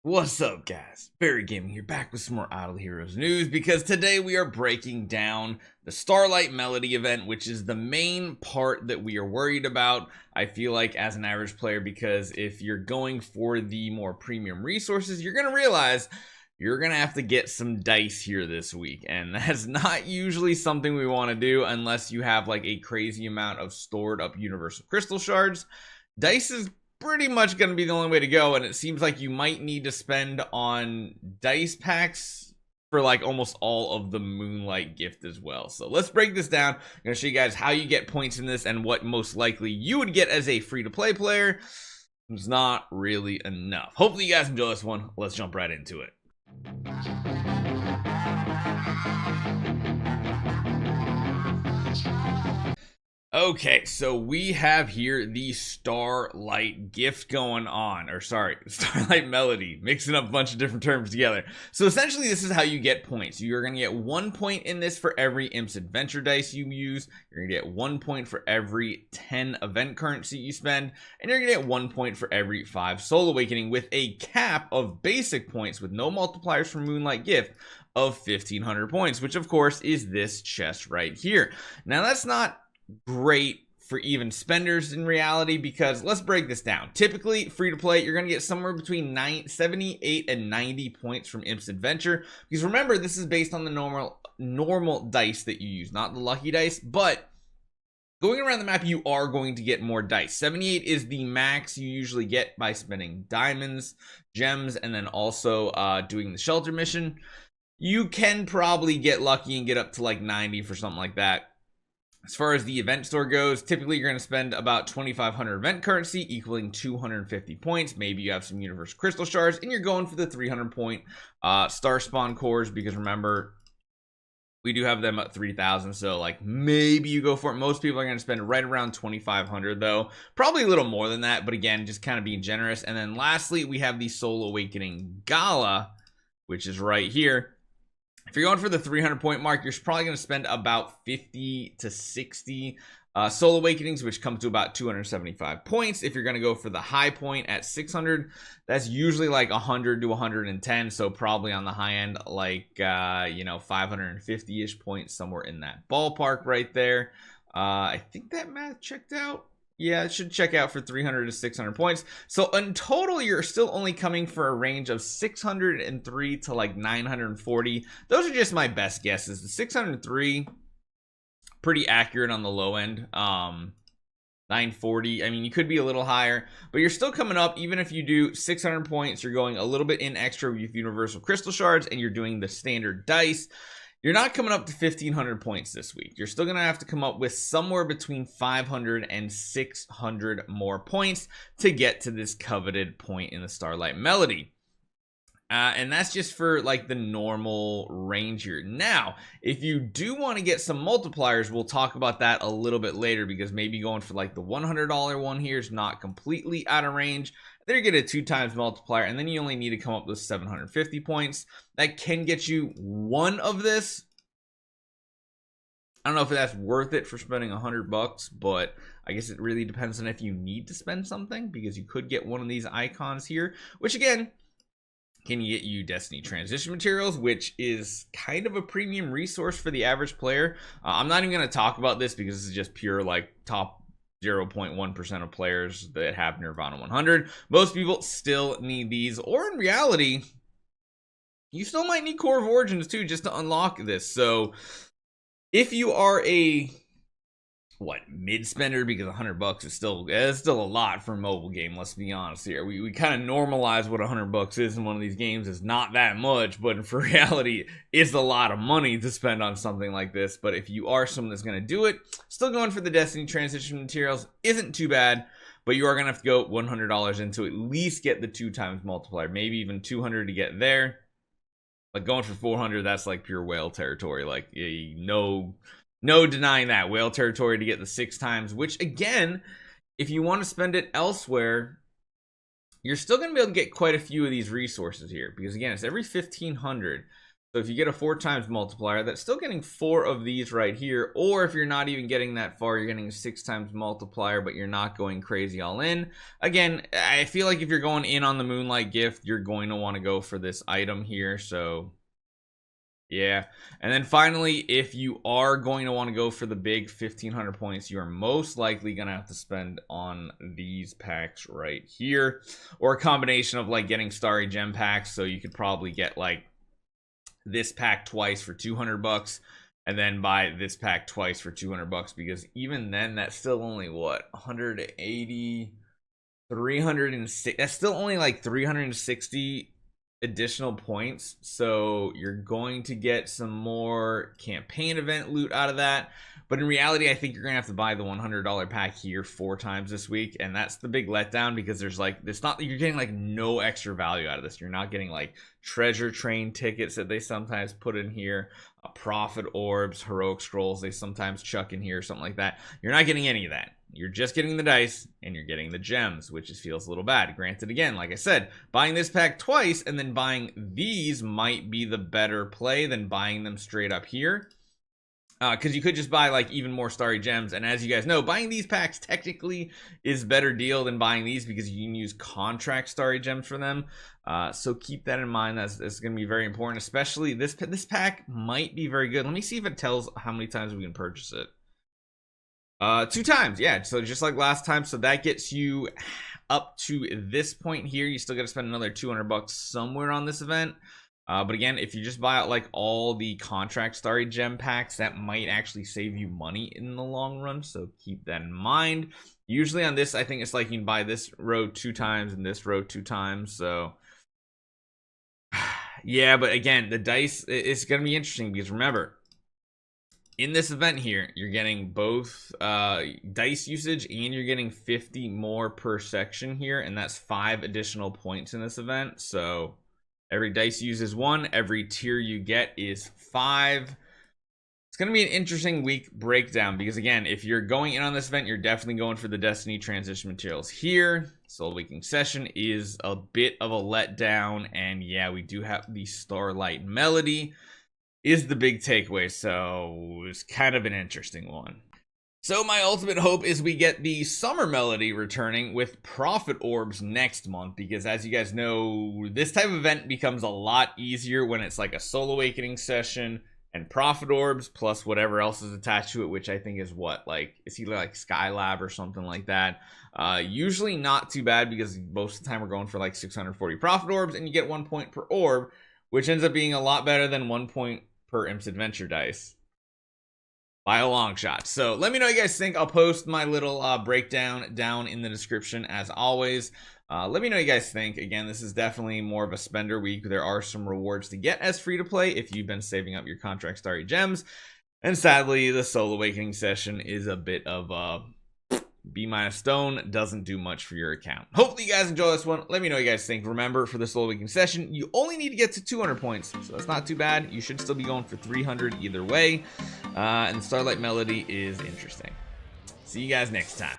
What's up, guys? Barry Gaming here, back with some more Idle Heroes news, because today we are breaking down the Starlight Melody event, which is the main part that we are worried about, I feel like, as an average player, because if you're going for the more premium resources, you're going to realize you're going to have to get some dice here this week, and that's not usually something we want to do unless you have like a crazy amount of stored up universal crystal shards. Dice is pretty much going to be the only way to go, and it seems like you might need to spend on dice packs for like almost all of the Moonlight gift as well. So let's break this down. I'm going to show you guys how you get points in this and what most likely you would get as a free-to-play player. It's not really enough. Hopefully you guys enjoy this one. Let's jump right into it. Okay, so we have here the Starlight Gift going on, or sorry, Starlight Melody, mixing up a bunch of different terms together. So essentially this is how you get points. You're going to get 1 point in this for every Imp's Adventure dice you use. You're going to get 1 point for every 10 event currency you spend, and you're going to get 1 point for every 5 Soul Awakening, with a cap of basic points with no multipliers for Moonlight Gift of 1,500 points, which of course is this chest right here. Now that's not great for even spenders in reality, because let's break this down. Typically free to play, you're going to get somewhere between 78 and 90 points from Imp's Adventure, because remember, this is based on the normal dice that you use, not the lucky dice. But going around the map, you are going to get more dice. 78 is the max you usually get by spending diamonds, gems, and then also doing the shelter mission. You can probably get lucky and get up to like 90 for something like that. As far as the event store goes, typically you're going to spend about 2,500 event currency, equaling 250 points. Maybe you have some universal crystal shards, and you're going for the 300 point star spawn cores, because remember, we do have them at 3,000. So like maybe you go for it. Most people are going to spend right around 2,500 though, probably a little more than that, but again, just kind of being generous. And then lastly, we have the Soul Awakening Gala, which is right here. If you're going for the 300 point mark, you're probably going to spend about 50 to 60 Soul Awakenings, which come to about 275 points. If you're going to go for the high point at 600, that's usually like 100 to 110. So probably on the high end, like, 550-ish points, somewhere in that ballpark right there. I think that math checked out. Yeah, it should check out for 300 to 600 points. So in total, you're still only coming for a range of 603 to like 940. Those are just my best guesses. The 603, pretty accurate on the low end. 940, I mean, you could be a little higher, but you're still coming up. Even if you do 600 points, you're going a little bit in extra with universal crystal shards, and you're doing the standard dice. You're not coming up to 1,500 points this week. You're still going to have to come up with somewhere between 500 and 600 more points to get to this coveted point in the Starlight Melody. And that's just for like the normal range here. Now, if you do want to get some multipliers, we'll talk about that a little bit later, because maybe going for like the $100 one here is not completely out of range. There you get a 2 times multiplier, and then you only need to come up with 750 points. That can get you one of this. I don't know if that's worth it for spending $100, but I guess it really depends on if you need to spend something, because you could get one of these icons here, which again can get you Destiny transition materials, which is kind of a premium resource for the average player. I'm not even going to talk about this, because this is just pure like top 0.1% of players that have Nirvana 100. Most people still need these, or in reality, you still might need Core of Origins too, just to unlock this. So if you are a mid spender, because $100 is still a lot for a mobile game, let's be honest here. We kind of normalize what $100 is in one of these games. Is not that much, but for reality, it's a lot of money to spend on something like this. But if you are someone that's going to do it, still going for the Destiny transition materials isn't too bad, but you are going to have to go $100 in to at least get the 2 times multiplier, maybe even 200 to get there. Like going for 400, that's like pure whale territory. Like, no denying that. Whale territory to get the 6 times, which again, if you want to spend it elsewhere, you're still going to be able to get quite a few of these resources here, because again, it's every 1,500. So if you get a 4 times multiplier, that's still getting 4 of these right here. Or if you're not even getting that far, you're getting a 6 times multiplier, but you're not going crazy all in. Again, I feel like if you're going in on the Moonlight gift, you're going to want to go for this item here. So yeah. And then finally, if you are going to want to go for the big 1500 points, you are most likely going to have to spend on these packs right here, or a combination of like getting starry gem packs. So you could probably get like this pack twice for 200 bucks, and then buy this pack twice for 200 bucks, because even then that's still only what, 180, 306, that's still only like 360 additional points. So you're going to get some more campaign event loot out of that, but in reality I think you're gonna have to buy the $100 pack here 4 times this week, and that's the big letdown, because there's like, it's not, you're getting like no extra value out of this. You're not getting like treasure train tickets that they sometimes put in here, prophet orbs, heroic scrolls they sometimes chuck in here, or something like that. You're not getting any of that. You're just getting the dice, and you're getting the gems, which just feels a little bad. Granted, again, like I said, buying this pack twice and then buying these might be the better play than buying them straight up here. Because you could just buy like even more starry gems, and as you guys know, buying these packs technically is better deal than buying these, because you can use contract starry gems for them. So keep that in mind. That's going to be very important, especially this pack might be very good. Let me see if it tells how many times we can purchase it. 2 times, yeah. So just like last time, so that gets you up to this point here. You still got to spend another 200 bucks somewhere on this event. But again, if you just buy out like all the contract starry gem packs, that might actually save you money in the long run. So keep that in mind. Usually on this, I think it's like you can buy this row 2 times and this row 2 times. So yeah, but again, the dice, it's going to be interesting, because remember, in this event here, you're getting both dice usage, and you're getting 50 more per section here, and that's 5 additional points in this event. So every dice uses 1, every tier you get is 5. It's going to be an interesting week breakdown, because again, if you're going in on this event, you're definitely going for the Destiny transition materials here. Soul Awakening Session is a bit of a letdown, and yeah, we do have the Starlight Melody is the big takeaway, so it's kind of an interesting one. So my ultimate hope is we get the Summer Melody returning with Prophet Orbs next month, because as you guys know, this type of event becomes a lot easier when it's like a Soul Awakening session and Prophet Orbs plus whatever else is attached to it, which I think is what, like, it's either like Skylab or something like that. Usually not too bad, because most of the time we're going for like 640 Prophet Orbs, and you get 1 point per orb, which ends up being a lot better than 1 point per Imp's Adventure dice by a long shot. So let me know what you guys think. I'll post my little breakdown down in the description as always. Let me know what you guys think. Again, this is definitely more of a spender week. There are some rewards to get as free to play if you've been saving up your contract starry gems, and sadly the Soul Awakening session is a bit of a B- stone, doesn't do much for your account. Hopefully you guys enjoy this one. Let me know what you guys think. Remember, for this Soul Awakening session, you only need to get to 200 points, so that's not too bad. You should still be going for 300 either way, and the Starlight Melody is interesting. See you guys next time.